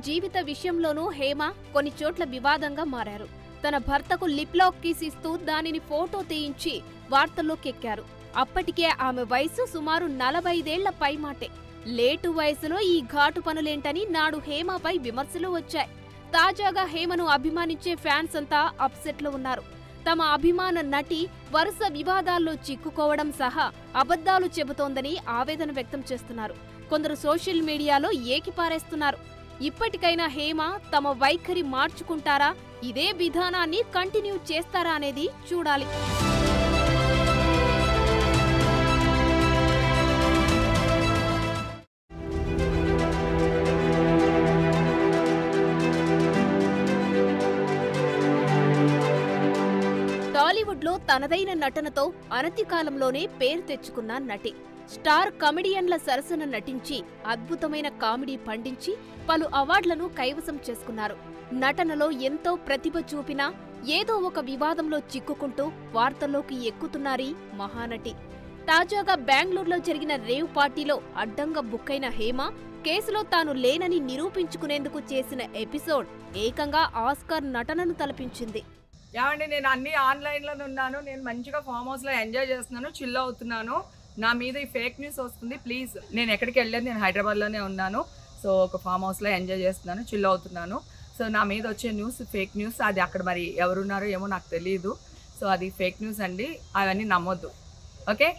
జీవిత విషయంలోనూ హేమ కొన్ని చోట్ల వివాదంగా మారారు. తన భర్తకు లిప్ లాక్ కిస్ ఇస్తూ దానిని ఫోటో తీయించి వార్తల్లోకెక్కారు. అప్పటికే ఆమె వయసు సుమారు 45 ఏళ్ల పైమాటే. లేటు వయసులో ఈ ఘాటు పనులేంటని నాడు హేమపై విమర్శలు వచ్చాయి. తాజాగా హేమను అభిమానించే ఫ్యాన్స్ అంతా అప్సెట్లో ఉన్నారు. తమ అభిమాన నటి వరుస వివాదాల్లో చిక్కుకోవడం సహా అబద్ధాలు చెబుతోందని ఆవేదన వ్యక్తం చేస్తున్నారు. కొందరు సోషల్ మీడియాలో ఏకిపారేస్తున్నారు. ఇప్పటికైనా హేమ తమ వైఖరి మార్చుకుంటారా, ఇదే విధానాన్ని కంటిన్యూ చేస్తారా అనేది చూడాలి. టాలీవుడ్లో తనదైన నటనతో అనతి కాలంలోనే పేరు తెచ్చుకున్న నటి. స్టార్ కమెడియన్ల సరసన నటించి అద్భుతమైన కామెడీ పండించి పలు అవార్డులను కైవసం చేసుకున్నారు. నటనలో ఎంతో ప్రతిభ చూపినా ఏదో ఒక వివాదంలో చిక్కుకుంటూ వార్తల్లోకి ఎక్కుతున్నారీ మహానటి. తాజాగా బెంగళూరులో జరిగిన రేవ్ పార్టీలో అడ్డంగా బుక్కైన హేమ కేసులో తాను లేనని నిరూపించుకునేందుకు చేసిన ఎపిసోడ్ ఏకంగా ఆస్కార్ నటనను తలపించింది. ఏమండి, నేను అన్ని ఆన్లైన్లోనే ఉన్నాను. నేను మంచిగా ఫామ్ హౌస్లో ఎంజాయ్ చేస్తున్నాను, చిల్ అవుతున్నాను. నా మీద ఈ ఫేక్ న్యూస్ వస్తుంది. ప్లీజ్, నేను ఎక్కడికి వెళ్ళలేదు, నేను హైదరాబాద్లోనే ఉన్నాను. సో ఒక ఫామ్ హౌస్లో ఎంజాయ్ చేస్తున్నాను, చిల్ అవుతున్నాను. సో నా మీద వచ్చే న్యూస్ ఫేక్ న్యూస్. అది అక్కడ మరి ఎవరున్నారో ఏమో నాకు తెలియదు. సో అది ఫేక్ న్యూస్ అండి, అవన్నీ నమ్మొద్దు. ఓకే.